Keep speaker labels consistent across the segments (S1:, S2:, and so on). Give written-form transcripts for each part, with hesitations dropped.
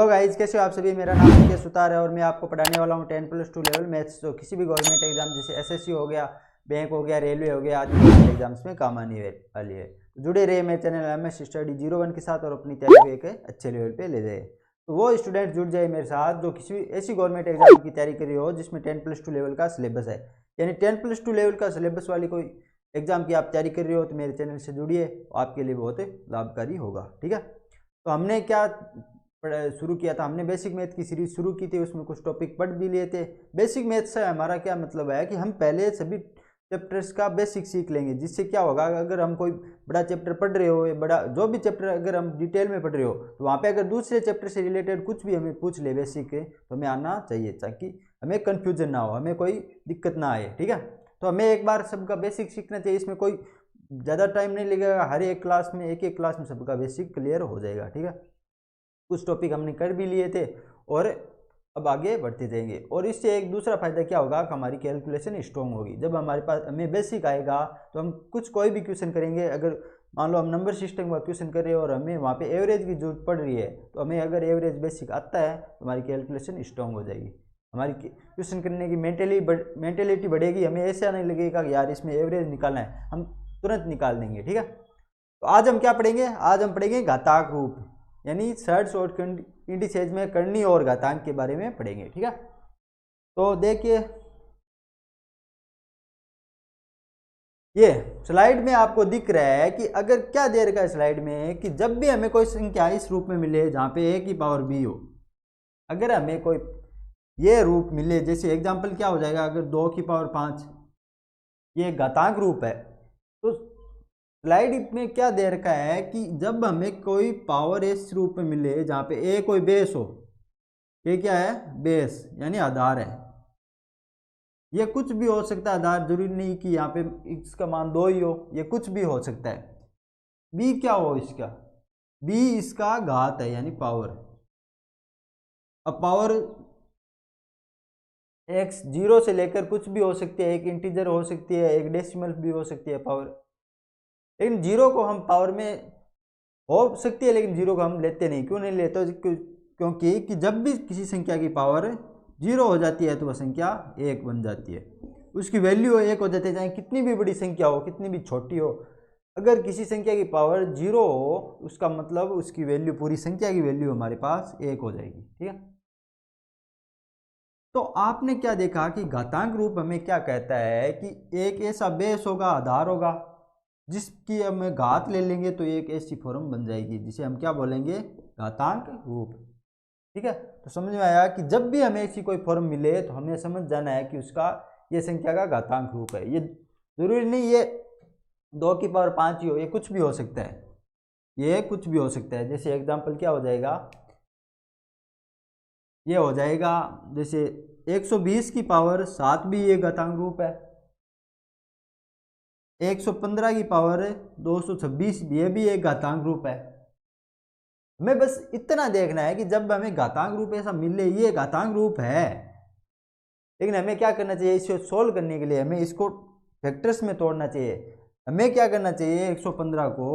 S1: Hello guys, कैसे हो आप सभी। मेरा नाम मुकेश सुतार है और मैं आपको पढ़ाने वाला हूँ 10+2 लेवल मैथ्स। तो किसी भी गवर्नमेंट एग्जाम जैसे एसएससी हो गया, बैंक हो गया, रेलवे हो गया, आदि गवर्नमेंट एग्जाम्स में काम आने वाली है। तो जुड़े रहिए मेरे चैनल एमएस स्टडी 01 के साथ और अपनी तैयारी को एक अच्छे लेवल पे ले जाए। तो वो स्टूडेंट जुड़ जाए मेरे साथ जो किसी ऐसी गवर्नमेंट एग्जाम की तैयारी कर रही हो जिसमें 10+2 लेवल का सिलेबस है, यानी 10+2 लेवल का सिलेबस वाली कोई एग्जाम की आप तैयारी कर रही हो तो मेरे चैनल से जुड़िए, आपके लिए बहुत लाभकारी होगा। ठीक है, तो हमने क्या शुरू किया था, हमने बेसिक मैथ की सीरीज शुरू की थी, उसमें कुछ टॉपिक पढ़ भी लिए थे। बेसिक मैथ से हमारा क्या मतलब है कि हम पहले सभी चैप्टर्स का बेसिक सीख लेंगे, जिससे क्या होगा, अगर हम कोई बड़ा चैप्टर पढ़ रहे हो, बड़ा जो भी चैप्टर अगर हम डिटेल में पढ़ रहे हो तो वहाँ पे अगर दूसरे चैप्टर से रिलेटेड कुछ भी हमें पूछ ले बेसिक के, तो हमें आना चाहिए ताकि हमें कन्फ्यूजन ना हो, हमें कोई दिक्कत ना आए। ठीक है, तो हमें एक बार सबका बेसिक सीखना चाहिए, इसमें कोई ज़्यादा टाइम नहीं लगेगा, हर एक क्लास में एक क्लास में सबका बेसिक क्लियर हो जाएगा। ठीक है, कुछ टॉपिक हमने कर भी लिए थे और अब आगे बढ़ते जाएंगे। और इससे एक दूसरा फायदा क्या होगा कि हमारी कैलकुलेशन स्ट्रॉन्ग होगी। जब हमारे पास हमें बेसिक आएगा तो हम कोई भी क्वेश्चन करेंगे, अगर मान लो हम नंबर सिस्टम का क्वेश्चन कर रहे हैं और हमें वहाँ पे एवरेज की जरूरत पड़ रही है, तो हमें अगर एवरेज बेसिक आता है तो हमारी कैलकुलेशन स्ट्रॉन्ग हो जाएगी, हमारी क्वेश्चन करने की मेंटेलिटी बढ़ेगी। हमें ऐसा नहीं लगेगा कि यार इसमें एवरेज निकालना है, हम तुरंत निकाल देंगे। ठीक है, तो आज हम क्या पढ़ेंगे, आज हम पढ़ेंगे घातांक रूप, यानी थर्ड्स और इंडिसेज में करनी और घातांक के बारे में पढ़ेंगे। ठीक है, तो देखिए ये स्लाइड में आपको दिख रहा है कि अगर क्या दे रखा है स्लाइड में कि जब भी हमें कोई संख्या इस रूप में मिले जहाँ पे a की पावर b हो, अगर हमें कोई ये रूप मिले, जैसे एग्जांपल क्या हो जाएगा, अगर 2 की पावर 5 ये घातांक रूप है, तो स्लाइड में क्या दे रखा है कि जब हमें कोई पावर इस रूप में मिले जहाँ पे ए कोई बेस हो, ये क्या है, बेस यानी आधार है। ये कुछ भी हो सकता है आधार, जरूरी नहीं कि यहाँ पे इसका मान 2 ही हो, ये कुछ भी हो सकता है। बी क्या हो इसका, बी इसका घात है यानी पावर। अब पावर एक्स जीरो से लेकर कुछ भी हो सकती है, एक इंटीजर हो सकती है, एक डेसिमल भी हो सकती है पावर, लेकिन जीरो को हम पावर में हो सकती है, लेकिन जीरो को हम लेते नहीं। क्यों नहीं लेते, क्योंकि कि जब भी किसी संख्या की पावर जीरो हो जाती है तो वह संख्या एक बन जाती है, उसकी वैल्यू एक हो जाती है, चाहे कितनी भी बड़ी संख्या हो, कितनी भी छोटी हो। अगर किसी संख्या की पावर जीरो हो उसका मतलब उसकी वैल्यू, पूरी संख्या की वैल्यू हमारे पास एक हो जाएगी। ठीक है, तो आपने क्या देखा कि घातांक रूप हमें क्या कहता है कि एक ऐसा बेस होगा, आधार होगा, जिसकी हम घात ले लेंगे तो एक ऐसी फॉर्म बन जाएगी जिसे हम क्या बोलेंगे, घातांक रूप। ठीक है, तो समझ में आया कि जब भी हमें ऐसी कोई फॉर्म मिले तो हमें समझ जाना है कि उसका ये संख्या का घातांक रूप है। ये जरूरी नहीं ये 2 की पावर 5 ही हो, ये कुछ भी हो सकता है, ये कुछ भी हो सकता है। जैसे एग्जाम्पल क्या हो जाएगा, ये हो जाएगा जैसे 120 की पावर 7 भी ये घातांक रूप है, 115 की पावर 226 ये भी एक घातांक रूप है। हमें बस इतना देखना है कि जब हमें घातांक रूप ऐसा मिले, ये घातांक रूप है, लेकिन हमें क्या करना चाहिए, इसे सोल्व करने के लिए हमें इसको फैक्टर्स में तोड़ना चाहिए। हमें क्या करना चाहिए, 115 को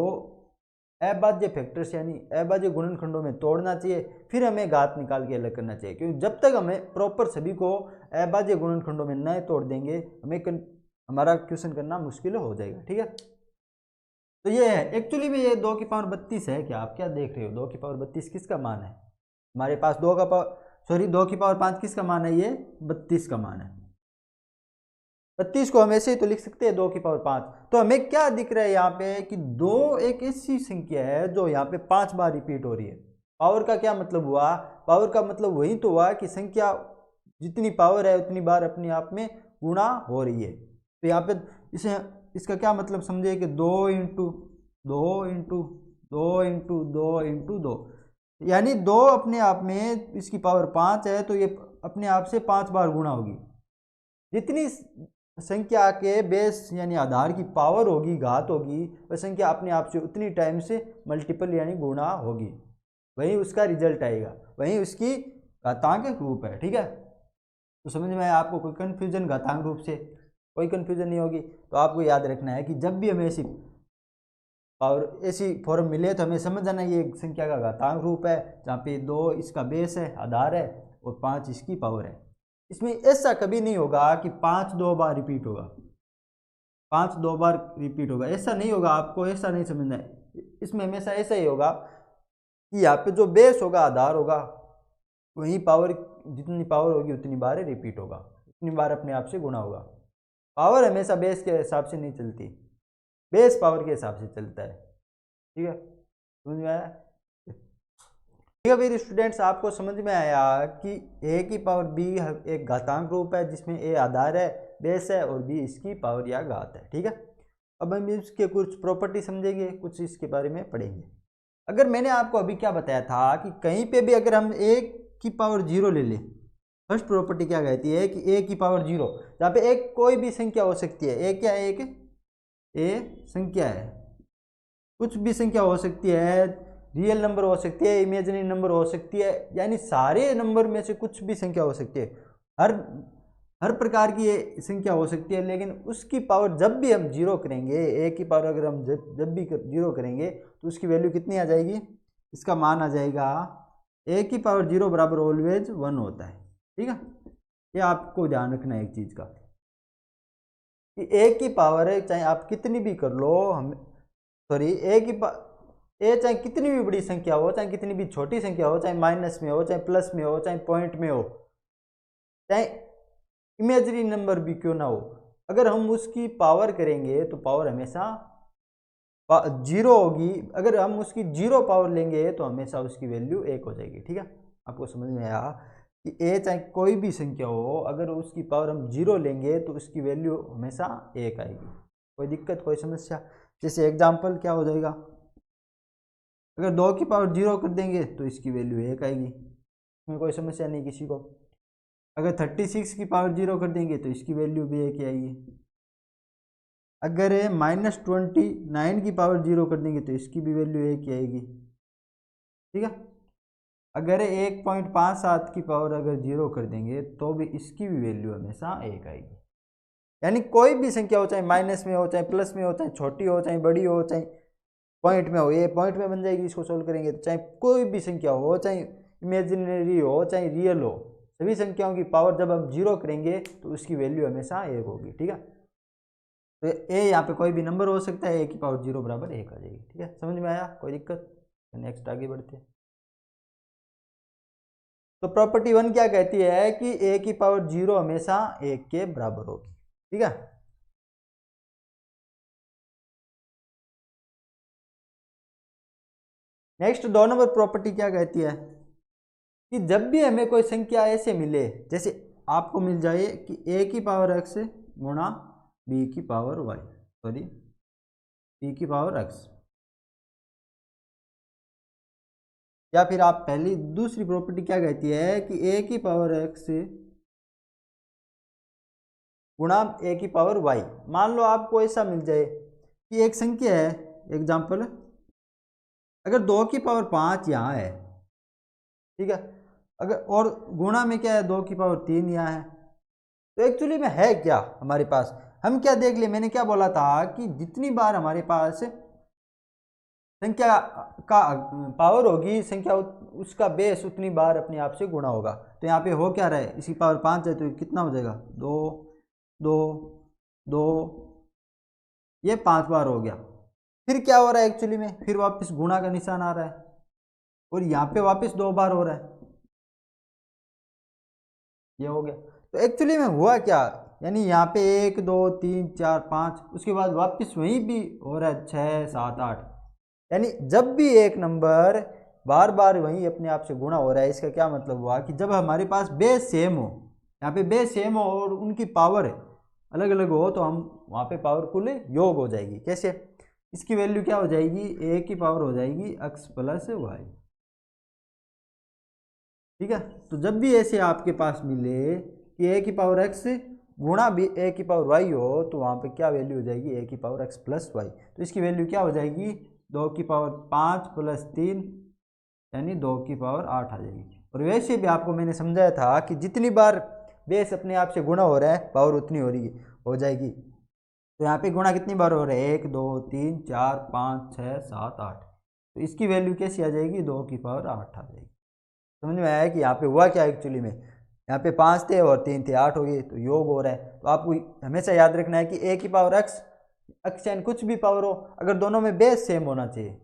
S1: अभाज्य फैक्टर्स यानी अभाज्य गुणनखंडों में तोड़ना चाहिए, फिर हमें घात निकाल के अलग करना चाहिए। क्योंकि जब तक हमें प्रॉपर सभी को अभाज्य गुणनखंडों में न तोड़ देंगे, हमें हमारा क्वेश्चन करना मुश्किल हो जाएगा। ठीक है, तो ये है एक्चुअली में, ये 2 की पावर 32 है। क्या आप क्या देख रहे हो, 2 की पावर 32 किसका मान है हमारे पास, 2 की पावर 5 किसका मान है, ये 32 का मान है। 32 को हम ऐसे ही तो लिख सकते हैं 2 की पावर 5। तो हमें क्या दिख रहा है यहाँ पे कि 2 एक ऐसी संख्या है जो यहाँ पे 5 बार रिपीट हो रही है। पावर का क्या मतलब हुआ, पावर का मतलब वही तो हुआ कि संख्या जितनी पावर है उतनी बार अपने आप में गुणा हो रही है। तो यहाँ पे इसे इसका क्या मतलब समझे कि 2 इंटू 2 इंटू 2 इंटू 2 इंटू 2, यानी 2 अपने आप में इसकी पावर 5 है तो ये अपने आप से 5 बार गुणा होगी। जितनी संख्या के बेस यानी आधार की पावर होगी, घात होगी, वह संख्या अपने आप से उतनी टाइम से मल्टीपल यानी गुणा होगी, वही उसका रिजल्ट आएगा, वही उसकी घातांक रूप है। ठीक है, तो समझ में आया आपको, कोई कन्फ्यूजन घातांक रूप से कोई कन्फ्यूजन नहीं होगी। तो आपको याद रखना है कि जब भी हमें ऐसी पावर ऐसी फॉर्म मिले तो हमें समझ आना ये एक संख्या का घातांक रूप है, जहाँ पे 2 इसका बेस है, आधार है, और 5 इसकी पावर है। इसमें ऐसा कभी नहीं होगा कि 5 2 बार रिपीट होगा, 5 2 बार रिपीट होगा, ऐसा नहीं होगा। आपको ऐसा नहीं समझना है। इसमें हमेशा ऐसा ही होगा कि यहाँ पे जो बेस होगा, आधार होगा, वही पावर, जितनी पावर होगी उतनी बार रिपीट होगा, उतनी बार अपने आप से गुणा होगा। पावर हमेशा बेस के हिसाब से नहीं चलती, बेस पावर के हिसाब से चलता है। ठीक है, समझ में आया? ठीक है फिर स्टूडेंट्स, आपको समझ में आया कि a की पावर b एक घातांक रूप है जिसमें a आधार है, बेस है, और b इसकी पावर या घात है। ठीक है, अब हम इसके कुछ प्रॉपर्टी समझेंगे, कुछ इसके बारे में पढ़ेंगे। अगर मैंने आपको अभी क्या बताया था कि कहीं पे भी अगर हम a की पावर 0 ले लें, फर्स्ट प्रॉपर्टी क्या कहती है कि a की पावर 0, जहाँ पे एक कोई भी संख्या हो सकती है। a क्या है? एक a संख्या है, कुछ भी संख्या हो सकती है, रियल नंबर हो सकती है, इमेजिनरी नंबर हो सकती है, यानी सारे नंबर में से कुछ भी संख्या हो सकती है। हर प्रकार की ये संख्या हो सकती है, लेकिन उसकी पावर जब भी हम 0 करेंगे, a की पावर अगर हम जब भी 0 करेंगे तो उसकी वैल्यू कितनी आ जाएगी? इसका मान आ जाएगा a की पावर 0 बराबर ऑलवेज 1 होता है। ठीक है, ये आपको ध्यान रखना है एक चीज़ का कि a की पावर चाहे आप कितनी भी कर लो, हम सॉरी ए चाहे कितनी भी बड़ी संख्या हो, चाहे कितनी भी छोटी संख्या हो, चाहे माइनस में हो, चाहे प्लस में हो, चाहे पॉइंट में हो, चाहे इमेजिनरी नंबर भी क्यों ना हो, अगर हम उसकी पावर करेंगे तो पावर हमेशा 0 होगी। अगर हम उसकी 0 पावर लेंगे तो हमेशा उसकी वैल्यू 1 हो जाएगी। ठीक है, आपको समझ में आया कि a चाहे कोई भी संख्या हो, अगर उसकी पावर हम 0 लेंगे तो उसकी वैल्यू हमेशा 1 आएगी। कोई दिक्कत, कोई समस्या? जैसे एग्जाम्पल क्या हो जाएगा, अगर 2 की पावर 0 कर देंगे तो इसकी वैल्यू 1 आएगी, इसमें कोई समस्या नहीं किसी को। अगर 36 की पावर 0 कर देंगे तो इसकी वैल्यू भी 1 आएगी। अगर -29 की पावर 0 कर देंगे तो इसकी भी वैल्यू 1 आएगी। ठीक है, अगर 1.57 की पावर अगर 0 कर देंगे तो भी इसकी भी वैल्यू हमेशा 1 आएगी। यानी कोई भी संख्या हो, चाहे माइनस में हो, चाहे प्लस में हो, चाहे छोटी हो, चाहे बड़ी हो, चाहे पॉइंट में हो, ये पॉइंट में बन जाएगी इसको सोल्व करेंगे तो। चाहे कोई भी संख्या हो, चाहे इमेजिनरी हो, चाहे रियल हो, सभी संख्याओं की पावर जब हम 0 करेंगे तो उसकी वैल्यू हमेशा 1 होगी। ठीक है, तो ए यहाँ पे कोई भी नंबर हो सकता है, a की पावर 0 बराबर 1 आ जाएगी। ठीक है, समझ में आया? कोई दिक्कत? नेक्स्ट आगे बढ़ते हैं। तो प्रॉपर्टी 1 क्या कहती है कि a की पावर 0 हमेशा 1 के बराबर होगी। ठीक है, नेक्स्ट 2 नंबर प्रॉपर्टी क्या कहती है कि जब भी हमें कोई संख्या ऐसे मिले, जैसे आपको मिल जाए कि a की पावर x गुणा b की पावर y, सॉरी b की पावर x, या फिर आप पहली दूसरी प्रॉपर्टी क्या कहती है कि a की पावर x गुणा a की पावर y। मान लो आपको ऐसा मिल जाए कि एक संख्या है, एग्जाम्पल, अगर 2 की पावर 5 यहाँ है, ठीक है, अगर और गुणा में क्या है, 2 की पावर 3 यहाँ है, तो एक्चुअली में है क्या हमारे पास? हम क्या देख लिए, मैंने क्या बोला था कि जितनी बार हमारे पास संख्या का पावर होगी, संख्या उसका बेस उतनी बार अपने आप से गुणा होगा। तो यहाँ पे हो क्या रहा है, इसकी पावर 5 है तो कितना हो जाएगा, 2 2 2, ये 5 बार हो गया। फिर क्या हो रहा है एक्चुअली में, फिर वापस गुणा का निशान आ रहा है और यहाँ पे वापस 2 बार हो रहा है, ये हो गया। तो एक्चुअली में हुआ क्या, यानी यहाँ पे 1 2 3 4 5, उसके बाद वापस वहीं भी हो रहा है 6 7 8, यानी जब भी एक नंबर बार बार वहीं अपने आप से गुणा हो रहा है, इसका क्या मतलब हुआ कि जब हमारे पास बेस सेम हो, यहाँ पे बेस सेम हो और उनकी पावर अलग अलग हो, तो हम वहाँ पे पावरफुल योग हो जाएगी। कैसे? इसकी वैल्यू क्या हो जाएगी, a की पावर हो जाएगी x प्लस वाई। ठीक है, तो जब भी ऐसे आपके पास मिले कि a की पावर x गुणा भी a की पावर y हो, तो वहाँ पे क्या वैल्यू हो जाएगी, a की पावर x प्लस वाई। तो इसकी वैल्यू क्या हो जाएगी, 2 की पावर 5 प्लस 3, यानी 2 की पावर 8 आ जाएगी। और वैसे भी आपको मैंने समझाया था कि जितनी बार बेस अपने आप से गुणा हो रहा है, पावर उतनी हो जाएगी। तो यहाँ पे गुणा कितनी बार हो रहा है, 1 2 3 4 5 6 7 8। तो इसकी वैल्यू कैसी आ जाएगी, 2 की पावर 8 आ जाएगी। समझ में आया कि यहाँ पे हुआ क्या एक्चुअली में, यहाँ पे 5 थे और 3 थे, 8 हो गए, तो योग हो रहा है। तो आपको हमेशा याद रखना है कि a की पावर x, x यानी कुछ भी पावर हो, अगर दोनों में बेस सेम होना चाहिए।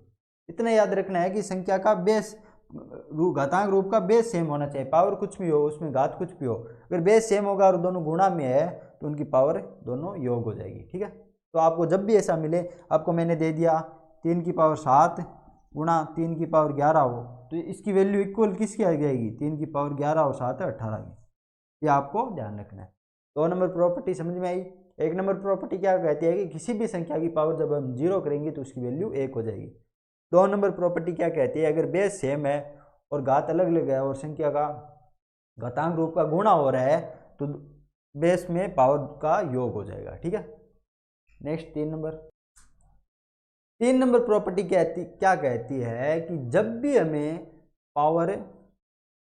S1: इतना याद रखना है कि संख्या का बेस, घातांक रूप का बेस सेम होना चाहिए, पावर कुछ भी हो उसमें घात कुछ भी हो, अगर बेस सेम होगा और दोनों गुणा में है तो उनकी पावर दोनों योग हो जाएगी। ठीक है, तो आपको जब भी ऐसा मिले, आपको मैंने दे दिया 3 की पावर 7 गुणा 3 की पावर 11 हो, तो इसकी वैल्यू इक्वल किसकी आ जाएगी, 3 की पावर 11 और 7 है 18 की। ये आपको ध्यान रखना है। 2 नंबर प्रॉपर्टी समझ में आई। 1 नंबर प्रॉपर्टी क्या कहती है कि किसी भी संख्या की पावर जब हम 0 करेंगे तो उसकी वैल्यू 1 हो जाएगी। 2 नंबर प्रॉपर्टी क्या कहती है, अगर बेस सेम है और घात अलग अलग है और संख्या का घातांक रूप का गुणा हो रहा है तो बेस में पावर का योग हो जाएगा। ठीक है, नेक्स्ट 3 नंबर प्रॉपर्टी क्या कहती है कि जब भी हमें पावर,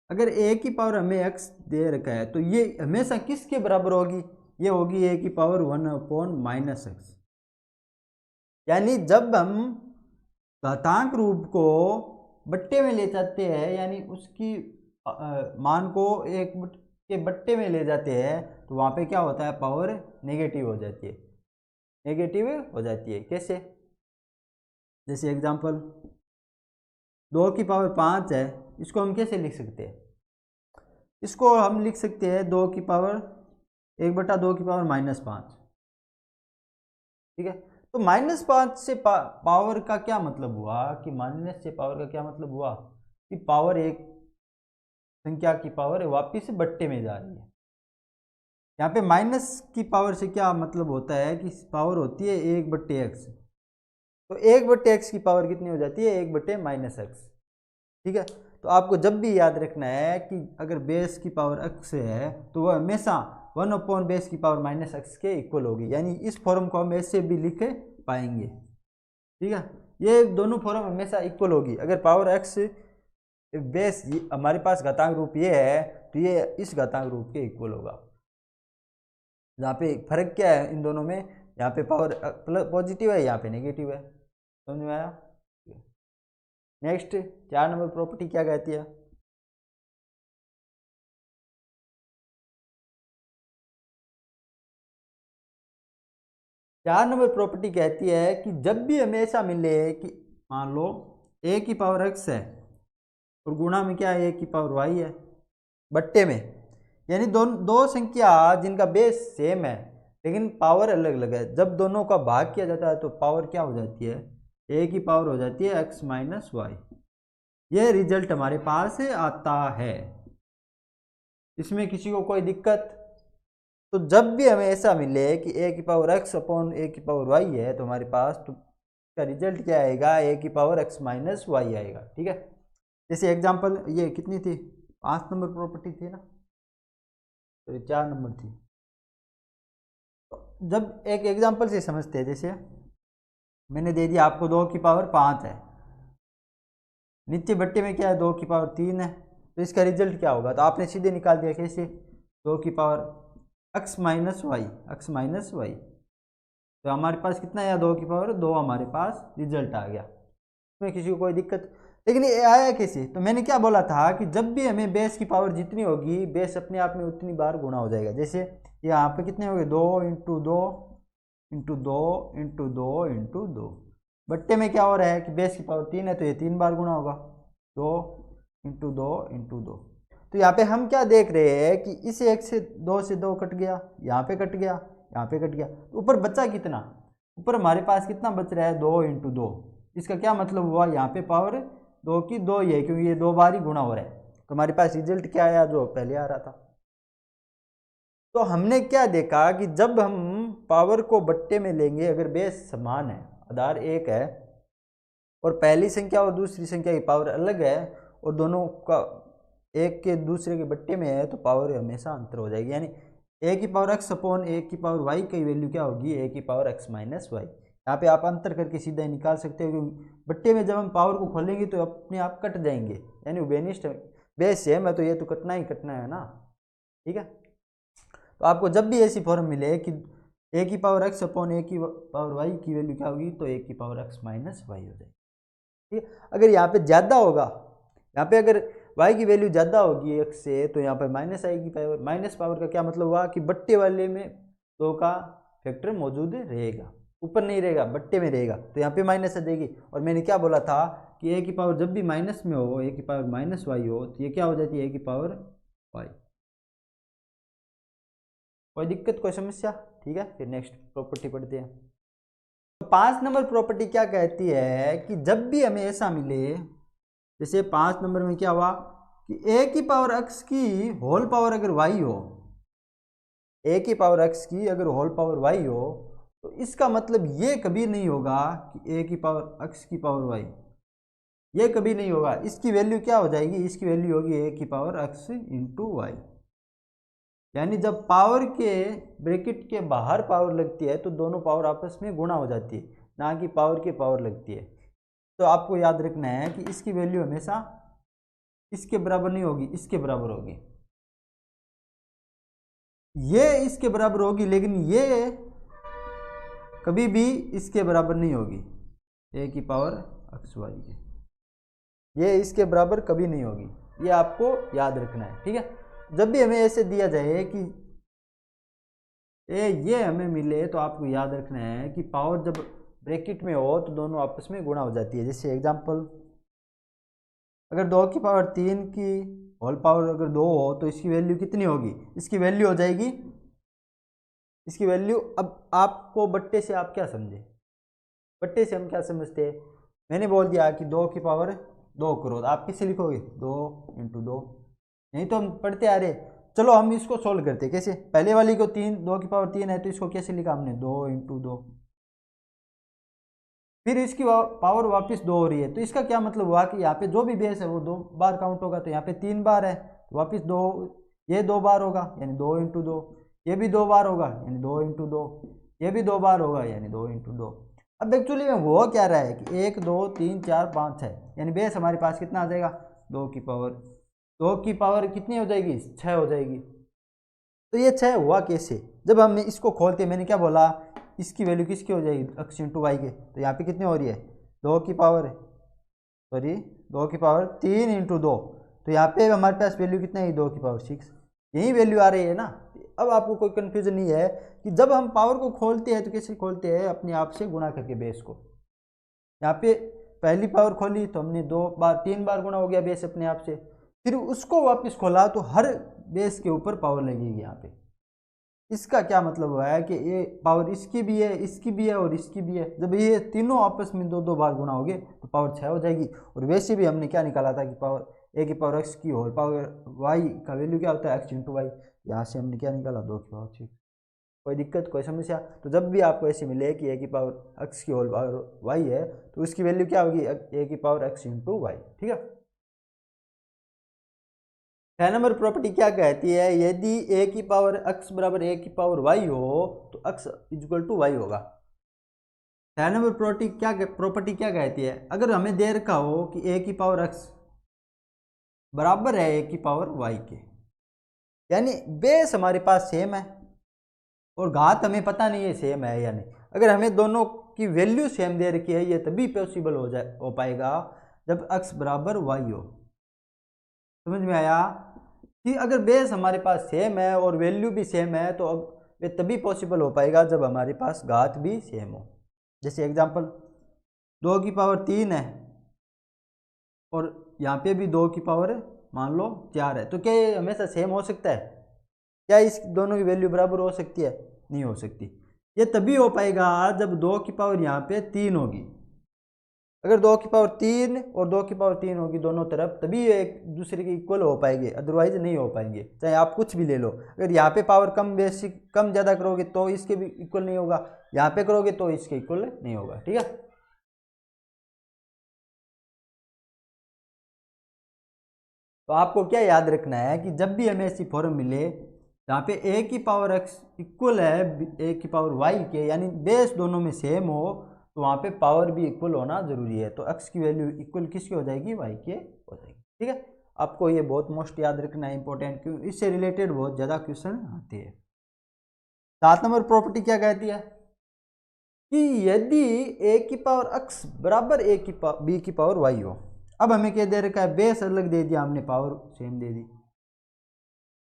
S1: अगर a की पावर हमें x दे रखा है तो ये हमेशा किसके बराबर होगी, ये होगी a की पावर 1/-x। यानी जब हम घातांक रूप को बट्टे में ले जाते हैं, यानी उसकी मान को एक के बट्टे में ले जाते हैं, तो वहाँ पे क्या होता है, पावर नेगेटिव हो जाती है, नेगेटिव हो जाती है। कैसे, जैसे एग्जांपल 2 की पावर 5 है, इसको हम कैसे लिख सकते हैं, इसको हम लिख सकते हैं 2 की पावर 1/2 की पावर -5। ठीक है, तो -5 से पावर का क्या मतलब हुआ कि माइनस से पावर का क्या मतलब हुआ कि पावर एक संख्या की पावर वापिस बट्टे में जा रही है। यहाँ पे माइनस की पावर से क्या मतलब होता है कि पावर होती है 1/x, तो 1/x की पावर कितनी हो जाती है, 1/-x। ठीक है, तो आपको जब भी याद रखना है कि अगर बेस की पावर x है तो वह हमेशा 1/बेस की पावर -x के इक्वल होगी, यानी इस फॉर्म को हम ऐसे भी लिख पाएंगे। ठीक है, ये दोनों फॉर्म हमेशा इक्वल होगी। अगर पावर x बेस हमारे पास घातांक रूप ये है तो ये इस घातांक रूप के इक्वल होगा। यहाँ पे फर्क क्या है इन दोनों में, यहाँ पे पावर पॉजिटिव है, यहाँ पे नेगेटिव है। समझ में आया। नेक्स्ट 4 नंबर प्रॉपर्टी क्या कहती है, चार नंबर प्रॉपर्टी कहती है कि जब भी हमें ऐसा मिले कि मान लो a की पावर x है और गुणा में क्या है, a की पावर y है बट्टे में, यानी दो संख्या जिनका बेस सेम है लेकिन पावर अलग अलग है, जब दोनों का भाग किया जाता है तो पावर क्या हो जाती है, a की पावर हो जाती है x - y। ये रिजल्ट हमारे पास आता है, इसमें किसी को कोई दिक्कत। तो जब भी हमें ऐसा मिले कि a की पावर x अपॉन a की पावर y है तो हमारे पास तो इसका रिजल्ट क्या आएगा, a की पावर x - y आएगा। ठीक है, जैसे एग्जांपल ये कितनी थी, 5 नंबर प्रॉपर्टी थी ना, तो ये 4 नंबर थी। तो जब एक एग्जांपल से समझते हैं, जैसे मैंने दे दिया आपको 2 की पावर 5 है, नीचे बट्टे में क्या है 2 की पावर 3 है, तो इसका रिजल्ट क्या होगा, तो आपने सीधे निकाल दिया कैसे, 2 की पावर x - y, तो हमारे पास कितना आया, 2 की पावर 2 हमारे पास रिजल्ट आ गया। इसमें किसी को कोई दिक्कत, लेकिन ये आया कैसे, तो मैंने क्या बोला था कि जब भी हमें बेस की पावर जितनी होगी बेस अपने आप में उतनी बार गुणा हो जाएगा। जैसे यहाँ पे कितने हो गए, 2 × 2 × 2 × 2 × 2, बट्टे में क्या हो रहा है कि बेस की पावर 3 है तो ये 3 बार गुणा होगा, 2 × 2 × 2। तो यहाँ पे हम क्या देख रहे हैं कि इस 1 से 2 कट गया, यहाँ पे कट गया, यहाँ पे कट गया, तो ऊपर बचा कितना, ऊपर हमारे पास कितना बच रहा है, 2 × 2। इसका क्या मतलब हुआ, यहाँ पे पावर 2 की 2 ही है क्योंकि ये 2 बार ही गुणा हो रहा है, तो हमारे पास रिजल्ट क्या आया, जो पहले आ रहा था। तो हमने क्या देखा कि जब हम पावर को बट्टे में लेंगे, अगर बेस समान है, आधार एक है और पहली संख्या और दूसरी संख्या की पावर अलग है और दोनों का एक के दूसरे के बट्टे में है, तो पावर हमेशा अंतर हो जाएगी, यानी a की पावर x अपॉन a की पावर y की वैल्यू क्या होगी, a की पावर x - y। यहाँ पे आप अंतर करके सीधा ही निकाल सकते हो, क्योंकि बट्टे में जब हम पावर को खोलेंगे तो अपने आप कट जाएंगे, यानी बेनिस्ट बेस सेम है तो ये तो कटना ही कटना है ना। ठीक है, तो आपको जब भी ऐसी फॉर्म मिले कि ए की पावर एक्स अपॉन ए की पावर वाई की वैल्यू क्या होगी, तो ए की पावर एक्स माइनस वाई हो जाएगी। ठीक है, अगर यहाँ पे ज़्यादा होगा, यहाँ पे अगर y की वैल्यू ज़्यादा होगी x से, तो यहाँ पर माइनस आएगी पावर। माइनस पावर का क्या मतलब हुआ कि बट्टे वाले में 2 का फैक्टर मौजूद रहेगा, ऊपर नहीं रहेगा, बट्टे में रहेगा, तो यहाँ पे माइनस आ जाएगी। और मैंने क्या बोला था कि a की पावर जब भी माइनस में हो, a की पावर माइनस वाई हो, तो ये क्या हो जाती है, a की पावर y। कोई दिक्कत, कोई समस्या? ठीक है, फिर नेक्स्ट प्रॉपर्टी पढ़ते हैं। तो 5 नंबर प्रॉपर्टी क्या कहती है कि जब भी हमें ऐसा मिले, जैसे 5 नंबर में क्या हुआ कि ए की पावर एक्स की होल पावर अगर वाई हो, ए की पावर एक्स की अगर होल पावर वाई हो, तो इसका मतलब ये कभी नहीं होगा कि ए की पावर एक्स की पावर वाई, ये कभी नहीं होगा। इसकी वैल्यू क्या हो जाएगी, इसकी वैल्यू होगी ए की पावर एक्स इंटू वाई। यानी जब पावर के ब्रैकेट के बाहर पावर लगती है तो दोनों पावर आपस में गुणा हो जाती है, ना कि पावर के पावर लगती है। तो आपको याद रखना है कि इसकी वैल्यू हमेशा इसके बराबर नहीं होगी, इसके बराबर होगी। ये इसके बराबर होगी, लेकिन ये कभी भी इसके बराबर नहीं होगी, ए की पावर एक्स वाई के, ये इसके बराबर कभी नहीं होगी, ये आपको याद रखना है। ठीक है, जब भी हमें ऐसे दिया जाए कि ये हमें मिले, तो आपको याद रखना है कि पावर जब ब्रैकेट में हो तो दोनों आपस में गुणा हो जाती है। जैसे एग्जांपल, अगर 2 की पावर 3 की होल पावर अगर 2 हो, तो इसकी वैल्यू कितनी होगी, इसकी वैल्यू हो जाएगी, इसकी वैल्यू, अब आपको बट्टे से आप क्या समझे, बट्टे से हम क्या समझते हैं, मैंने बोल दिया कि 2 की पावर 2 करो, आप किससे लिखोगे, 2 इंटू 2, नहीं तो हम पढ़ते आ रहे। चलो हम इसको सोल्व करते, कैसे, पहले वाली को 2 की पावर 3 है, तो इसको कैसे लिखा हमने, 2 इंटू 2, फिर इसकी पावर वापस 2 हो रही है, तो इसका क्या मतलब हुआ कि यहाँ पे जो भी बेस है वो 2 बार काउंट होगा, तो यहाँ पे 3 बार है, तो वापस 2, ये 2 बार होगा यानी 2 इंटू 2, ये भी 2 बार होगा यानी 2 इंटू 2, ये भी 2 बार होगा यानी 2 इंटू 2। अब एक्चुअली में वो क्या रहा है कि 1 2 3 4 5 है, यानी बेस हमारे पास कितना आ जाएगा, 2 की पावर कितनी हो जाएगी, 6 हो जाएगी। तो ये 6 हुआ कैसे, जब हमने इसको खोलते, मैंने क्या बोला, इसकी वैल्यू किसकी हो जाएगी, एक्स इंटू वाई के, तो यहाँ पे कितनी हो रही है, 2 की पावर, सॉरी 2 की पावर 3 इंटू 2, तो यहाँ पे हमारे पास वैल्यू कितना है, 2 की पावर 6, यही वैल्यू आ रही है ना। अब आपको कोई कन्फ्यूजन नहीं है कि जब हम पावर को खोलते हैं तो कैसे खोलते हैं, अपने आप से गुणा करके बेस को। यहाँ पे पहली पावर खोली तो हमने 3 बार गुणा हो गया बेस अपने आप से, फिर उसको वापस खोला तो हर बेस के ऊपर पावर लगेगी यहाँ पे। इसका क्या मतलब हुआ है कि ये पावर इसकी भी है, इसकी भी है और इसकी भी है, जब ये तीनों आपस में 2 2 बार गुणा होगे तो पावर 6 हो जाएगी। और वैसे भी हमने क्या निकाला था कि पावर ए की पावर एक्स की होल पावर वाई का वैल्यू क्या होता है, एक्स इंटू वाई, यहाँ से हमने क्या निकाला, 2 की पावर 6। कोई दिक्कत, कोई समस्या? तो जब भी आपको ऐसे मिले कि ए की पावर एक्स की होल पावर वाई है, तो उसकी वैल्यू क्या होगी, ए की पावर एक्स इंटू वाई। ठीक है, 6 नंबर प्रॉपर्टी क्या कहती है, यदि ए की पावर एक्स बराबर ए की पावर वाई हो तो एक्स इक्वल टू वाई होगा। 6 नंबर प्रॉपर्टी क्या कहती है, अगर हमें दे रखा हो कि ए की पावर एक्स बराबर है ए की पावर वाई के, यानी बेस हमारे पास सेम है और घात हमें पता नहीं है सेम है या नहीं। अगर हमें दोनों की वैल्यू सेम दे रखी है, ये तभी पॉसिबल हो पाएगा जब एक्स बराबर वाई हो। समझ में आया कि अगर बेस हमारे पास सेम है और वैल्यू भी सेम है, तो अब ये तभी पॉसिबल हो पाएगा जब हमारे पास घात भी सेम हो। जैसे एग्जांपल, 2 की पावर 3 है और यहाँ पे भी 2 की पावर मान लो 4 है, तो क्या ये हमेशा सेम हो सकता है? क्या इस दोनों की वैल्यू बराबर हो सकती है? नहीं हो सकती। ये तभी हो पाएगा जब 2 की पावर यहाँ पे 3 होगी। अगर 2 की पावर 3 और 2 की पावर 3 होगी दोनों तरफ, तभी ये एक दूसरे के इक्वल हो पाएंगे, अदरवाइज नहीं हो पाएंगे। चाहे आप कुछ भी ले लो, अगर यहाँ पे पावर कम ज़्यादा करोगे तो इसके भी इक्वल नहीं होगा, यहाँ पे करोगे तो इसके इक्वल नहीं होगा। ठीक है, तो आपको क्या याद रखना है कि जब भी हमें ऐसी फॉर्म मिले जहाँ पे ए की पावर एक्स इक्वल है ए की पावर वाई के, यानी बेस दोनों में सेम हो, तो वहाँ पे पावर भी इक्वल होना जरूरी है। तो एक्स की वैल्यू इक्वल किसकी हो जाएगी, वाई के हो जाएगी। ठीक है, आपको ये बहुत मोस्ट याद रखना है, इंपॉर्टेंट, क्योंकि इससे रिलेटेड बहुत ज़्यादा क्वेश्चन आते हैं। 7 नंबर प्रॉपर्टी क्या कहती है कि यदि a की पावर x बराबर b की पावर y हो। अब हमें क्या दे रखा है, बेस अलग दे दिया हमने, पावर सेम दे दी।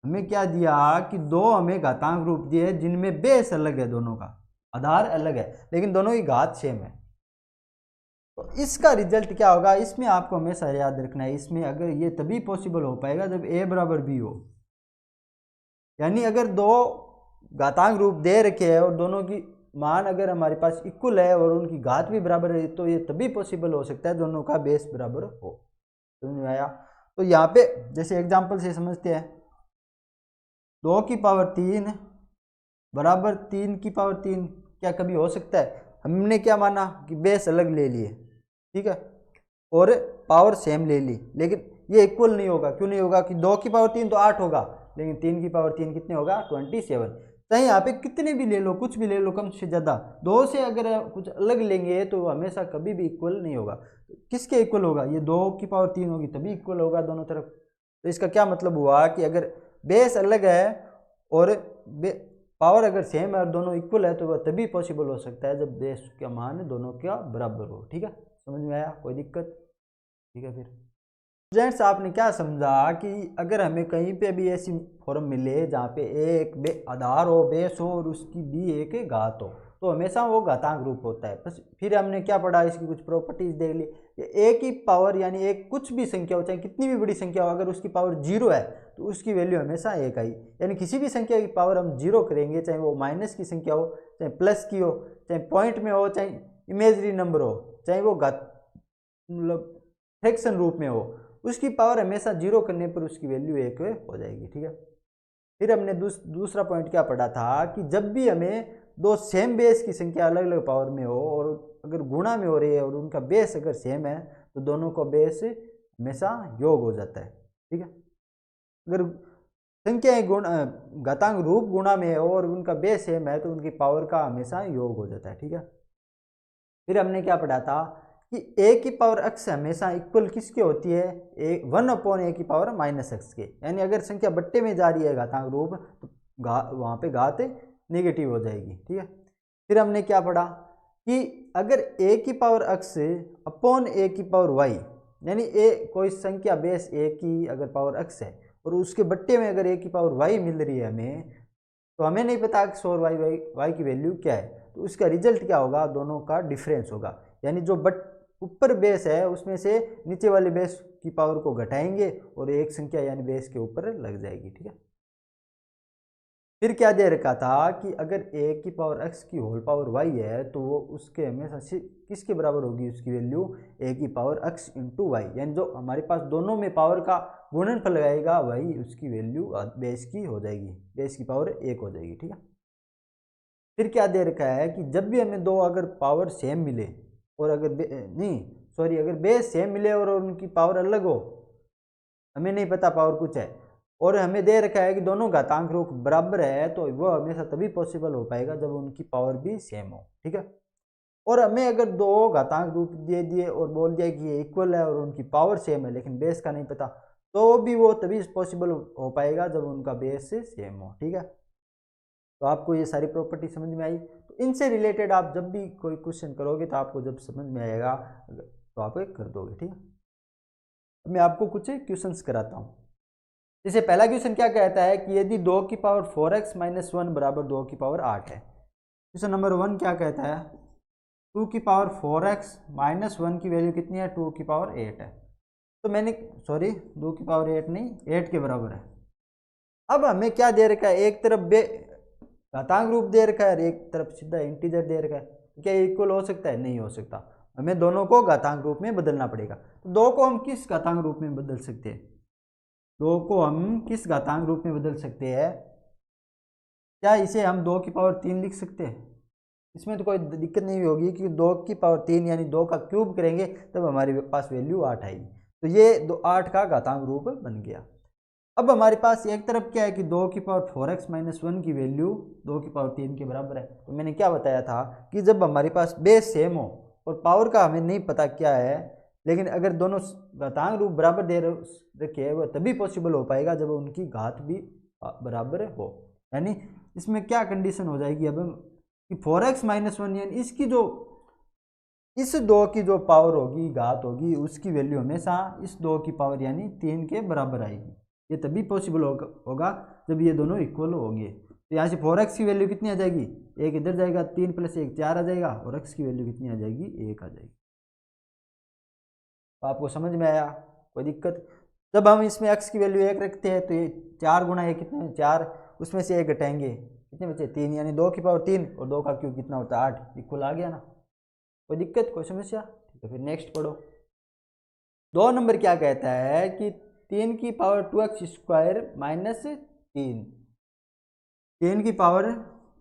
S1: हमें क्या दिया कि दो हमें घातांक रूप दिए जिनमें बेस अलग है, दोनों का आधार अलग है लेकिन दोनों की घात सेम है। तो इसका रिजल्ट क्या होगा, इसमें आपको हमेशा याद रखना है, इसमें अगर ये तभी पॉसिबल हो पाएगा जब a बराबर b हो। यानी अगर दो घातांक रूप दे रखे हैं और दोनों की मान अगर हमारे पास इक्वल है और उनकी घात भी बराबर है, तो ये तभी पॉसिबल हो सकता है दोनों का बेस बराबर हो। समझ में आया? तो यहाँ पे जैसे एग्जांपल से समझते हैं, 2 की पावर 3 बराबर 3 की पावर 3 क्या कभी हो सकता है? हमने क्या माना कि बेस अलग ले लिए, ठीक है, और पावर सेम ले ली, लेकिन ये इक्वल नहीं होगा। क्यों नहीं होगा कि 2 की पावर 3 तो 8 होगा, लेकिन 3 की पावर 3 कितने होगा, 27। चाहे यहाँ पे कितने भी ले लो, कुछ भी ले लो, कम से ज़्यादा, 2 से अगर कुछ अलग लेंगे तो हमेशा कभी भी इक्वल नहीं होगा। किसके इक्वल होगा, ये 2 की पावर 3 होगी तभी इक्वल होगा दोनों तरफ। तो इसका क्या मतलब हुआ कि अगर बेस अलग है और पावर अगर सेम है और दोनों इक्वल है तो वह तभी पॉसिबल हो सकता है जब बेस का मान दोनों का बराबर हो। ठीक है, समझ में आया? कोई दिक्कत? ठीक है, फिर स्टूडेंट्स आपने क्या समझा कि अगर हमें कहीं पे भी ऐसी फॉर्म मिले जहाँ पे एक आधार हो, बेस हो और उसकी भी एक घात हो, तो हमेशा वो घातांक रूप होता है। बस फिर हमने क्या पढ़ा, इसकी कुछ प्रॉपर्टीज देख ली। एक ही पावर यानी एक कुछ भी संख्या हो, चाहे कितनी भी बड़ी संख्या हो, अगर उसकी पावर 0 है तो उसकी वैल्यू हमेशा 1 आई। यानी किसी भी संख्या की पावर हम 0 करेंगे, चाहे वो माइनस की संख्या हो, चाहे प्लस की हो, चाहे पॉइंट में हो, चाहे इमेजरी नंबर हो, चाहे वो मतलब फ्रैक्शन रूप में हो, उसकी पावर हमेशा 0 करने पर उसकी वैल्यू 1 हो जाएगी। ठीक है, फिर हमने दूसरा पॉइंट क्या पढ़ा था कि जब भी हमें दो सेम बेस की संख्या अलग अलग पावर में हो और अगर गुणा में हो रही है और उनका बेस अगर सेम है तो दोनों का बेस हमेशा योग हो जाता है। ठीक है, अगर संख्याएं गुण घातांक रूप गुणा में हो और उनका बेस सेम है तो उनकी पावर का हमेशा योग हो जाता है। ठीक है, फिर हमने क्या पढ़ा था कि a की पावर x हमेशा इक्वल किसके होती है, 1/a की पावर माइनस एक्स के। यानी अगर संख्या बट्टे में जा रही है घातांक रूप तो वहाँ पे घात नेगेटिव हो जाएगी। ठीक है, फिर हमने क्या पढ़ा कि अगर a की पावर x अपॉन a की पावर y, यानी a कोई संख्या बेस a की अगर पावर x है और उसके बट्टे में अगर a की पावर y मिल रही है हमें, तो हमें नहीं पता x और y की वैल्यू क्या है, तो उसका रिजल्ट क्या होगा, दोनों का डिफरेंस होगा। यानी जो ऊपर बेस है उसमें से नीचे वाले बेस की पावर को घटाएंगे और एक संख्या यानी बेस के ऊपर लग जाएगी। ठीक है, फिर क्या दे रखा था कि अगर a की पावर x की होल पावर y है तो वो उसके हमेशा किसके बराबर होगी, उसकी वैल्यू a की पावर x इंटू वाई, यानी जो हमारे पास दोनों में पावर का गुणनफल लगाएगा वही उसकी वैल्यू बेस की हो जाएगी, बेस की पावर 1 हो जाएगी। ठीक है, फिर क्या दे रखा है कि जब भी हमें दो अगर पावर सेम मिले और अगर बेस सेम मिले और उनकी पावर अलग हो, हमें नहीं पता पावर कुछ है, और हमें दे रखा है कि दोनों घातांक रूप बराबर है, तो वह हमेशा तभी पॉसिबल हो पाएगा जब उनकी पावर भी सेम हो। ठीक है, और हमें अगर दो घातांक रूप दे दिए और बोल दिया कि ये इक्वल है और उनकी पावर सेम है लेकिन बेस का नहीं पता, तो भी वो तभी पॉसिबल हो पाएगा जब उनका बेस सेम हो। ठीक है, तो आपको ये सारी प्रॉपर्टी समझ में आई। तो इनसे रिलेटेड आप जब भी कोई क्वेश्चन करोगे तो आपको जब समझ में आएगा तो आप कर दोगे। ठीक है, मैं आपको कुछ क्वेश्चंस कराता हूँ। जैसे पहला क्वेश्चन क्या कहता है कि यदि 2 की पावर 4x माइनस 1 बराबर 2 की पावर 8 है। क्वेश्चन नंबर 1 क्या कहता है, 2 की पावर 4x माइनस 1 की वैल्यू कितनी है, 2 की पावर 8 है। तो मैंने 2 की पावर 8 नहीं, 8 के बराबर है। अब हमें क्या दे रखा है, एक तरफ घातांक रूप दे रखा है और एक तरफ सीधा इंटीजर दे रखा है। क्या इक्वल हो सकता है? नहीं हो सकता, हमें दोनों को घातांक रूप में बदलना पड़ेगा। तो 2 को हम किस घातांक रूप में बदल सकते हैं, 2 को हम किस घातांक रूप में बदल सकते हैं? क्या इसे हम 2 की पावर 3 लिख सकते हैं? इसमें तो कोई दिक्कत नहीं होगी कि 2 की पावर 3 यानी 2 का क्यूब करेंगे तब हमारे पास वैल्यू 8 आएगी। तो ये 8 का घातांक रूप बन गया। अब हमारे पास एक तरफ क्या है कि 2 की पावर 4x माइनस 1 की वैल्यू 2 की पावर 3 के बराबर है। तो मैंने क्या बताया था कि जब हमारे पास बेस सेम हो और पावर का हमें नहीं पता क्या है, लेकिन अगर दोनों घातांक रूप बराबर दे रखे हैं, वह तभी पॉसिबल हो पाएगा जब उनकी घात भी बराबर हो। यानी इसमें क्या कंडीशन हो जाएगी अब कि 4x माइनस 1 यानी इसकी जो इस 2 की जो पावर होगी, घात होगी, उसकी वैल्यू हमेशा इस 2 की पावर यानी 3 के बराबर आएगी। ये तभी पॉसिबल होगा जब ये दोनों इक्वल होंगे। तो यहाँ से 4x की वैल्यू कितनी आ जाएगी, 1 इधर जाएगा, 3 + 1 4 आ जाएगा, और x की वैल्यू कितनी आ जाएगी, 1 आ जाएगी। तो आपको समझ में आया, कोई दिक्कत? जब हम इसमें x की वैल्यू 1 रखते हैं तो ये 4 गुना 1 कितने, 4, उसमें से 1 घटाएंगे, कितने बचे, 3, यानी 2 की पावर 3 और 2 का क्यूब कितना होता है, 8, इक्वल आ गया ना। कोई दिक्कत, कोई समस्या? ठीक है, फिर नेक्स्ट पढ़ो। 2 नंबर क्या कहता है कि 3 की पावर 2x² माइनस 3, 3 की पावर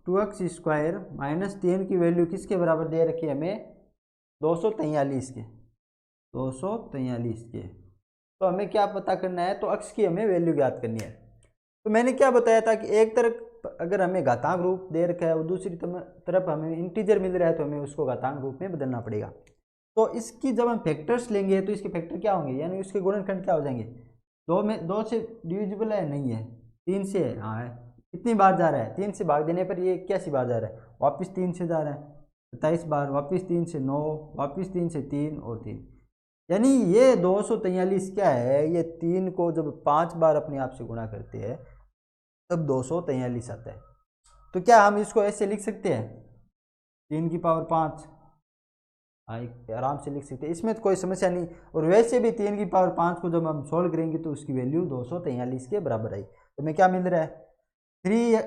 S1: 2x² माइनस 3 की वैल्यू किसके बराबर दे रखी है हमें, 243 के, 243 के। तो हमें क्या पता करना है, तो x की हमें वैल्यू ज्ञात करनी है। तो मैंने क्या बताया था कि एक तरफ अगर हमें घातांक रूप दे रखा है और दूसरी तरफ हमें इंटीजर मिल रहा है तो हमें उसको घातांक रूप में बदलना पड़ेगा। तो इसकी जब हम फैक्टर्स लेंगे तो इसके फैक्टर क्या होंगे, यानी उसके गुणनखंड क्या हो जाएंगे, 2 से डिविजिबल है, नहीं है, 3 से है, हाँ है। कितनी बार जा रहा है, 3 से भाग देने पर ये 81 बार जा रहा है, वापस 3 से जा रहा है 27 बार, वापस 3 से 9, वापस 3 से 3 और 3, यानी ये 243 क्या है, ये 3 को जब 5 बार अपने आप से गुणा करते हैं तब 243 आता है। तो क्या हम इसको ऐसे लिख सकते हैं, 3 की पावर 5, हाँ आराम से लिख सकते हैं, इसमें तो कोई समस्या नहीं। और वैसे भी 3 की पावर 5 को जब हम सॉल्व करेंगे तो उसकी वैल्यू 243 के बराबर आई। तो हमें क्या मिल रहा है, 3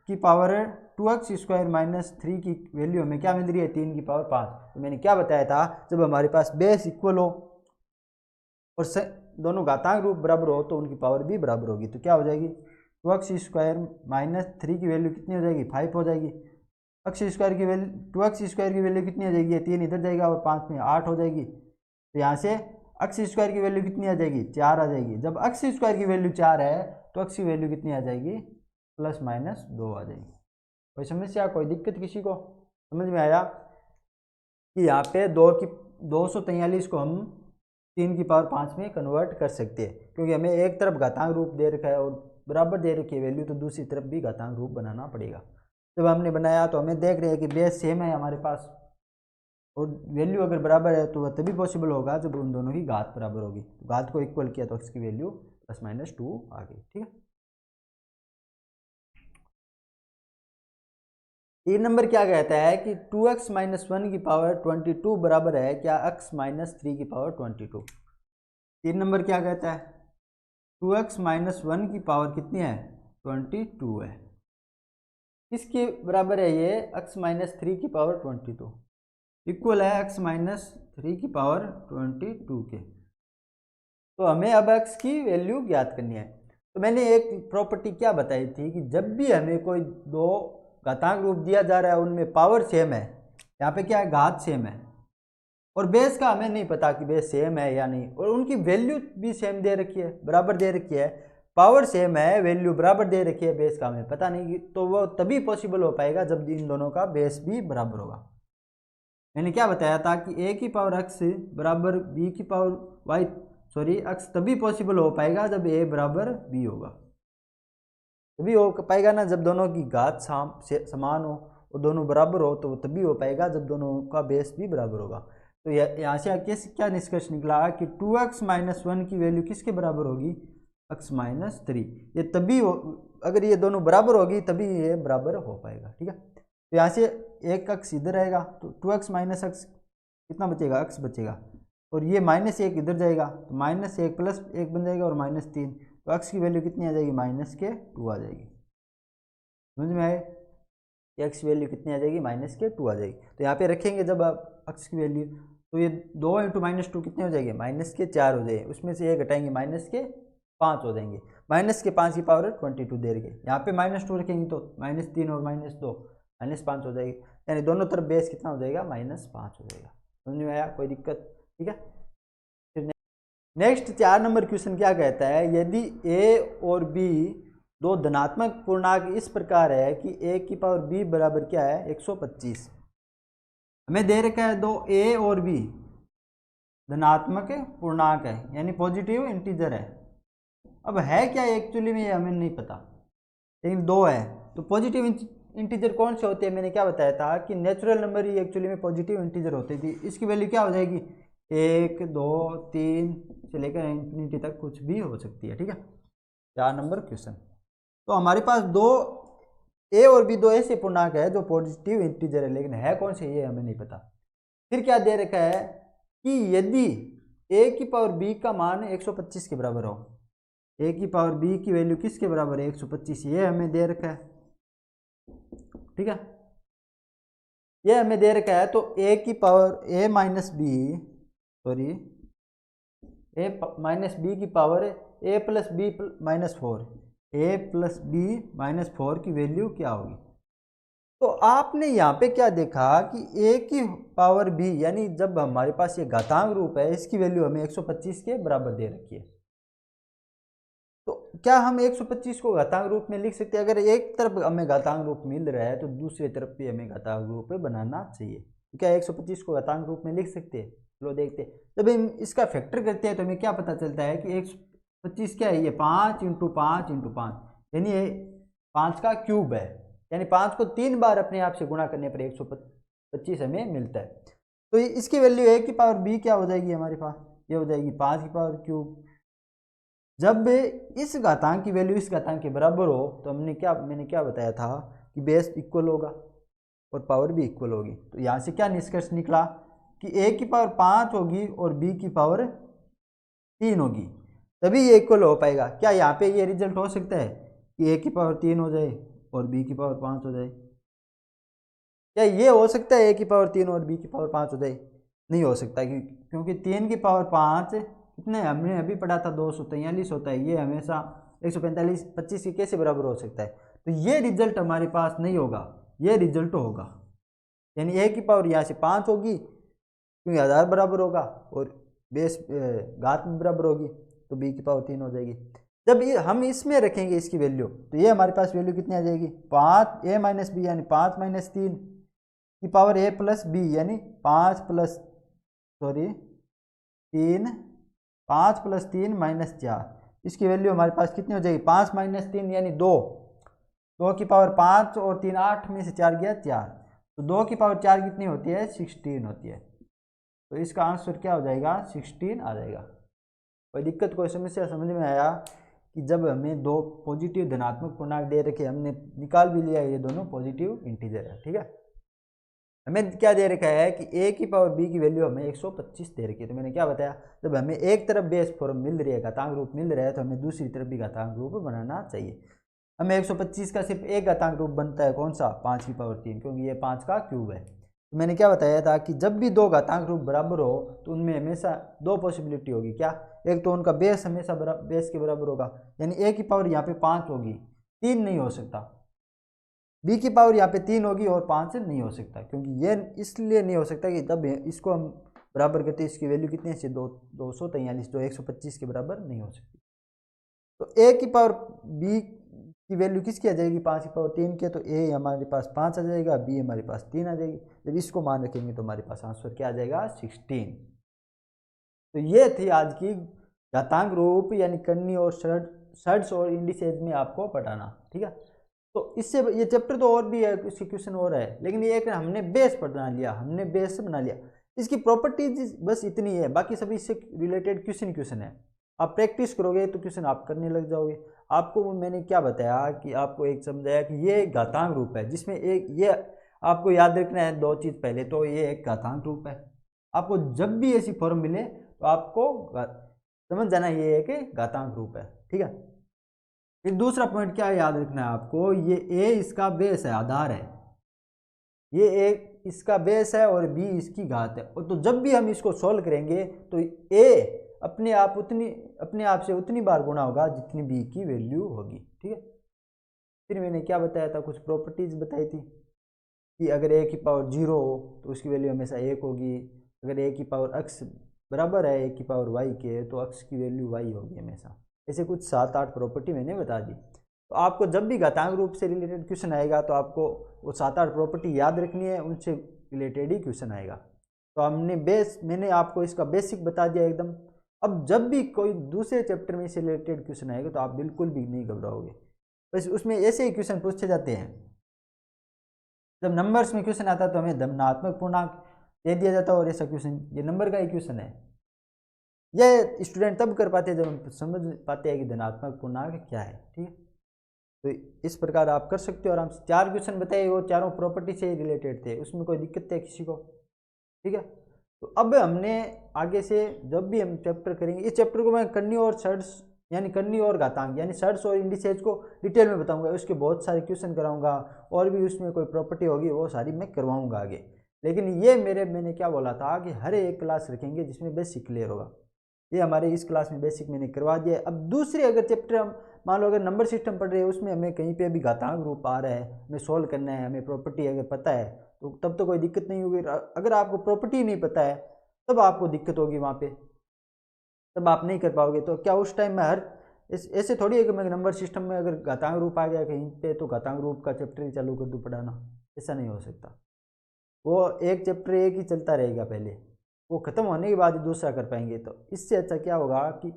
S1: की पावर 2x² माइनस 3 की वैल्यू हमें क्या मिल रही है, 3 की पावर 5। तो मैंने क्या बताया था, जब हमारे पास बेस इक्वल हो और दोनों घातांक रूप बराबर हो तो उनकी पावर भी बराबर होगी। तो क्या हो जाएगी, 2x² माइनस 3 की वैल्यू कितनी हो जाएगी, 5 हो जाएगी। x² की वैल्यू 2x² की वैल्यू कितनी आ जाएगी, 3 इधर जाएगा और 5 में 8 हो जाएगी। तो यहाँ से x² की वैल्यू कितनी आ जाएगी, 4 आ जाएगी। जब x² की वैल्यू 4 है तो x की वैल्यू कितनी आ जाएगी, +-2 आ जाएगी। कोई समस्या, कोई दिक्कत किसी को? समझ में आया कि यहाँ पे 243 को हम 3 की पावर 5 में कन्वर्ट कर सकते हैं, क्योंकि हमें एक तरफ घातांक रूप दे रखा है और बराबर दे रखी है वैल्यू, तो दूसरी तरफ भी घातांक रूप बनाना पड़ेगा। जब हमने बनाया तो हमें देख रहे हैं कि बेस सेम है हमारे पास और वैल्यू अगर बराबर है तो वह तभी पॉसिबल होगा जब उन दोनों की घात बराबर होगी। घात को इक्वल किया तो इसकी वैल्यू +-2 आ गई। ठीक है, 3 नंबर क्या कहता है कि 2x माइनस 1 की पावर 22 बराबर है क्या x माइनस 3 की पावर 22। 3 नंबर क्या कहता है, 2x माइनस 1 की पावर कितनी है, 22 है, किसके बराबर है ये, x माइनस 3 की पावर 22, इक्वल है x माइनस 3 की पावर 22 के। तो हमें अब x की वैल्यू ज्ञात करनी है। तो मैंने एक प्रॉपर्टी क्या बताई थी कि जब भी हमें कोई दो घातांक रूप दिया जा रहा है उनमें पावर सेम है, यहाँ पे क्या है, घात सेम है, और बेस का हमें नहीं पता कि बेस सेम है या नहीं, और उनकी वैल्यू भी सेम दे रखी है, बराबर दे रखी है, पावर सेम है, वैल्यू बराबर दे रखी है, बेस का हमें पता नहीं, तो वो तभी पॉसिबल हो पाएगा जब इन दोनों का बेस भी बराबर होगा। मैंने क्या बताया था कि a की पावर x बराबर b की पावर y, x तभी पॉसिबल हो पाएगा जब a बराबर b होगा, तभी हो पाएगा ना, जब दोनों की घात समान हो और दोनों बराबर हो, तो तभी हो पाएगा जब दोनों का बेस भी बराबर होगा। तो यहाँ से क्या निष्कर्ष निकला कि 2x माइनस 1 की वैल्यू किसके बराबर होगी, x माइनस 3। ये तभी हो, अगर ये दोनों बराबर होगी तभी ये बराबर हो पाएगा। ठीक है, तो यहाँ से एक x इधर आएगा तो 2x माइनस x कितना बचेगा, x बचेगा, और ये -1 इधर जाएगा तो -1 + 1 बन जाएगा और -3, तो x की वैल्यू कितनी आ जाएगी, -2 आ जाएगी। समझ में आए, x की वैल्यू कितनी आ जाएगी, -2 आ जाएगी। तो यहाँ पे रखेंगे जब आप x की वैल्यू, तो ये 2 × -2 कितने हो जाएंगे, -4 हो जाएंगे, उसमें से 1 घटाएंगे, -5 हो जाएंगे, -5 की पावर 22 दे रहे, यहाँ पे -2 रखेंगे तो -3 और -2 -5 हो जाएगी, यानी दोनों तरफ बेस कितना हो जाएगा, -5 हो जाएगा। समझ में आया, कोई दिक्कत? ठीक है, फिर नेक्स्ट 4 नंबर क्वेश्चन क्या कहता है, यदि a और b दो धनात्मक पूर्णांक इस प्रकार है कि a की पावर b बराबर क्या है, 125। हमें दे रखा है दो a और b धनात्मक पूर्णांक है, यानी पॉजिटिव इंटीजर है। अब है क्या एक्चुअली में ये हमें नहीं पता, लेकिन 2 है, तो पॉजिटिव इंटीजर कौन से होते हैं, मैंने क्या बताया था कि नेचुरल नंबर ही एक्चुअली में पॉजिटिव इंटीजर होती थी। इसकी वैल्यू क्या हो जाएगी, 1 2 3 से लेकर इंफिनिटी तक कुछ भी हो सकती है, ठीक है। 4 नंबर क्वेश्चन। तो हमारे पास दो ए और बी दो ऐसे पूर्णांक है जो पॉजिटिव इंटीजर है, लेकिन है कौन से ये हमें नहीं पता। फिर क्या दे रखा है कि यदि ए की पावर बी का मान 125 के बराबर हो, ए की पावर बी की वैल्यू किसके बराबर है, 125, ये हमें दे रखा है, ठीक है। ये हमें दे रखा है, तो ए की पावर ए माइनस बी, सॉरी ए माइनस बी की पावर ए प्लस बी माइनस 4, ए प्लस बी माइनस 4 की वैल्यू क्या होगी। तो आपने यहाँ पे क्या देखा कि ए की पावर बी, यानी जब हमारे पास ये घातांक रूप है, इसकी वैल्यू हमें 125 के बराबर दे रखी है। तो क्या हम 125 को घातांक रूप में लिख सकते हैं। अगर एक तरफ हमें घातांक रूप मिल रहा है तो दूसरी तरफ भी हमें घातांक रूप बनाना चाहिए। तो क्या 125 को घातांक रूप में लिख सकते हैं, चलो देखते हैं। जब हम इसका फैक्टर करते हैं तो हमें क्या पता चलता है कि 125 क्या है, ये 5 × 5 × 5, यानी ये 5 का क्यूब है, यानी 5 को 3 बार अपने आप से गुणा करने पर 125 हमें मिलता है। तो इसकी वैल्यू ए की पावर बी क्या हो जाएगी हमारे पास, ये हो जाएगी 5 की पावर क्यूब। जब इस घातांक की वैल्यू इस घातांक के बराबर हो तो मैंने क्या बताया था कि बेस इक्वल होगा और पावर भी इक्वल होगी। तो यहाँ से क्या निष्कर्ष निकला कि ए की पावर 5 होगी और बी की पावर 3 होगी, तभी ये इक्वल हो पाएगा। क्या यहाँ पे ये रिजल्ट हो सकता है कि ए की पावर 3 हो जाए और बी की पावर 5 हो जाए। क्या ये हो सकता है ए की पावर 3 और बी की पावर 5 हो जाए? नहीं हो सकता, क्योंकि 3 की पावर 5 कितने हमने अभी पढ़ा था 243 होता है, ये हमेशा 145 25 के कैसे बराबर हो सकता है। तो ये रिजल्ट हमारे पास नहीं होगा, ये रिजल्ट होगा, यानी ए की पावर यहाँ से 5 होगी क्योंकि आधार बराबर होगा और बेस घात में बराबर होगी, तो बी की पावर 3 हो जाएगी। जब हम इसमें रखेंगे इसकी वैल्यू तो ये हमारे पास वैल्यू कितनी आ जाएगी, 5 ए माइनस बी, यानी 5 माइनस 3 की पावर ए प्लस बी, यानी 5 प्लस 3 माइनस 4, इसकी वैल्यू हमारे पास कितनी हो जाएगी, 5 माइनस 3 यानी 2 की पावर 5 और 3 8 में से 4 गया 4, तो 2 की पावर 4 कितनी होती है, 16 होती है। तो इसका आंसर क्या हो जाएगा, 16 आ जाएगा। कोई दिक्कत कोई समस्या समझ में आया कि जब हमें दो पॉजिटिव धनात्मक पूर्णांक दे रखे, हमने निकाल भी लिया ये दोनों पॉजिटिव इंटीजर है, ठीक है। हमें क्या दे रखा है कि ए की पावर बी की वैल्यू हमें 125 दे रखी है। तो मैंने क्या बताया, जब हमें एक तरफ बेस फॉर्म मिल रही है, घातांक रूप मिल रहा है, तो हमें दूसरी तरफ भी घातांक रूप बनाना चाहिए। हमें 125 का सिर्फ एक घातांक रूप बनता है, कौन सा, 5 की पावर 3, क्योंकि ये 5 का क्यूब है। तो मैंने क्या बताया था कि जब भी दो घातांक रूप बराबर हो तो उनमें हमेशा दो पॉसिबिलिटी होगी। क्या, एक तो उनका बेस हमेशा बेस के बराबर होगा, यानी ए की पावर यहाँ पे 5 होगी, 3 नहीं हो सकता। बी की पावर यहाँ पे 3 होगी और 5 नहीं हो सकता, क्योंकि ये इसलिए नहीं हो सकता कि जब इसको हम बराबर करते हैं इसकी वैल्यू कितनी है, 243, जो 125 के बराबर नहीं हो सकती। तो ए की पावर बी की वैल्यू किसकी आ जाएगी, 5 की पावर 3 के, तो ए हमारे पास 5 आ जाएगा, बी हमारे पास 3 आ जाएगी। जब इसको मान रखेंगे तो हमारे पास आंसर क्या आ जाएगा, 16। तो ये थी आज की घातांक रूप यानी कन्नी और शर्ट्स और इंडिसेज में आपको पढ़ाना, ठीक है। तो इससे ये चैप्टर तो और भी है, इसके क्वेश्चन और है, लेकिन ये एक हमने बेस बना लिया, हमने बेस बना लिया। इसकी प्रॉपर्टीज बस इतनी है, बाकी सभी इससे रिलेटेड क्वेश्चन है। आप प्रैक्टिस करोगे तो क्वेश्चन आप करने लग जाओगे। आपको मैंने क्या बताया कि आपको एक समझाया कि ये एक घातांक रूप है, जिसमें एक ये आपको याद रखना है दो चीज़। पहले तो ये एक घातांक रूप है, आपको जब भी ऐसी फॉर्म मिले तो आपको समझ जाना ये एक घातांक रूप है, ठीक है। फिर दूसरा पॉइंट क्या याद रखना है आपको, ये ए इसका बेस है, आधार है, ये एक इसका बेस है और बी इसकी घात है। और तो जब भी हम इसको सॉल्व करेंगे तो ए अपने आप से उतनी बार गुणा होगा जितनी बी की वैल्यू होगी, ठीक है। फिर मैंने क्या बताया था, कुछ प्रॉपर्टीज बताई थी कि अगर ए की पावर 0 हो तो उसकी वैल्यू हमेशा 1 होगी। अगर ए की पावर x बराबर है ए की पावर y के, तो x की वैल्यू y होगी हमेशा। ऐसे कुछ 7-8 प्रॉपर्टी मैंने बता दी। तो आपको जब भी घातांक रूप से रिलेटेड क्वेश्चन आएगा तो आपको वो 7-8 प्रॉपर्टी याद रखनी है, उनसे रिलेटेड ही क्वेश्चन आएगा। तो मैंने आपको इसका बेसिक बता दिया एकदम। अब जब भी कोई दूसरे चैप्टर में से रिलेटेड क्वेश्चन आएगा तो आप बिल्कुल भी नहीं घबराओगे, बस उसमें ऐसे ही क्वेश्चन पूछे जाते हैं। जब नंबर्स में क्वेश्चन आता है तो हमें धनात्मक पूर्णांक दे दिया जाता है और ऐसा क्वेश्चन ये नंबर का ही क्वेश्चन है। यह स्टूडेंट तब कर पाते हैं जब हम समझ पाते हैं कि धनात्मक पूर्णांक क्या है। ठीक है, तो इस प्रकार आप कर सकते हो आराम से। 4 क्वेश्चन बताए, वो चारों प्रॉपर्टी से रिलेटेड थे, उसमें कोई दिक्कत है किसी को? ठीक है, तो अब हमने आगे से जब भी हम चैप्टर करेंगे, इस चैप्टर को मैं कन्नी और सर्ट्स यानी कन्नी और घातांक यानी सर्ट्स और इंडिसेज को डिटेल में बताऊंगा, उसके बहुत सारे क्वेश्चन कराऊंगा और भी उसमें कोई प्रॉपर्टी होगी वो सारी मैं करवाऊंगा आगे। लेकिन ये मैंने क्या बोला था कि हर एक क्लास रखेंगे जिसमें बेसिक क्लियर होगा। ये हमारे इस क्लास में बेसिक मैंने करवा दिया। अब दूसरे अगर चैप्टर हम मान लो अगर नंबर सिस्टम पढ़ रहे हैं, उसमें हमें कहीं पे भी घातांक रूप आ रहा है, हमें सोल्व करना है, हमें प्रॉपर्टी अगर पता है तो तब तो कोई दिक्कत नहीं होगी। अगर आपको प्रॉपर्टी नहीं पता है तब आपको दिक्कत होगी वहाँ पे, तब आप नहीं कर पाओगे। तो क्या उस टाइम में हर ऐसे थोड़ी है कि मैं नंबर सिस्टम में अगर घातांक रूप आ गया कहीं पे तो घातांक रूप का चैप्टर ही चालू कर दूँ पढ़ाना, ऐसा नहीं हो सकता। वो एक चैप्टर एक ही चलता रहेगा, पहले वो ख़त्म होने के बाद ही दूसरा कर पाएंगे। तो इससे अच्छा क्या होगा कि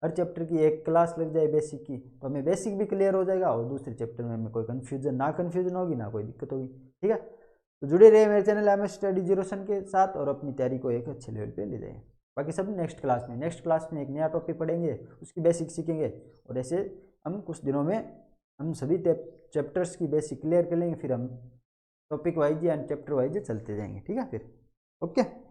S1: हर चैप्टर की एक क्लास लग जाए बेसिक की, तो हमें बेसिक भी क्लियर हो जाएगा और दूसरे चैप्टर में हमें कोई कन्फ्यूजन होगी ना कोई दिक्कत होगी। ठीक है, तो जुड़े रहिए मेरे चैनल एम स्टडी जीरोसन के साथ और अपनी तैयारी को एक अच्छे लेवल पे ले जाएं। बाकी सब नेक्स्ट क्लास में एक नया टॉपिक पढ़ेंगे, उसकी बेसिक सीखेंगे और ऐसे हम कुछ दिनों में हम सभी चैप्टर्स की बेसिक क्लियर कर लेंगे, फिर हम टॉपिक वाइज या चैप्टर वाइज चलते जाएंगे। ठीक है, फिर ओके।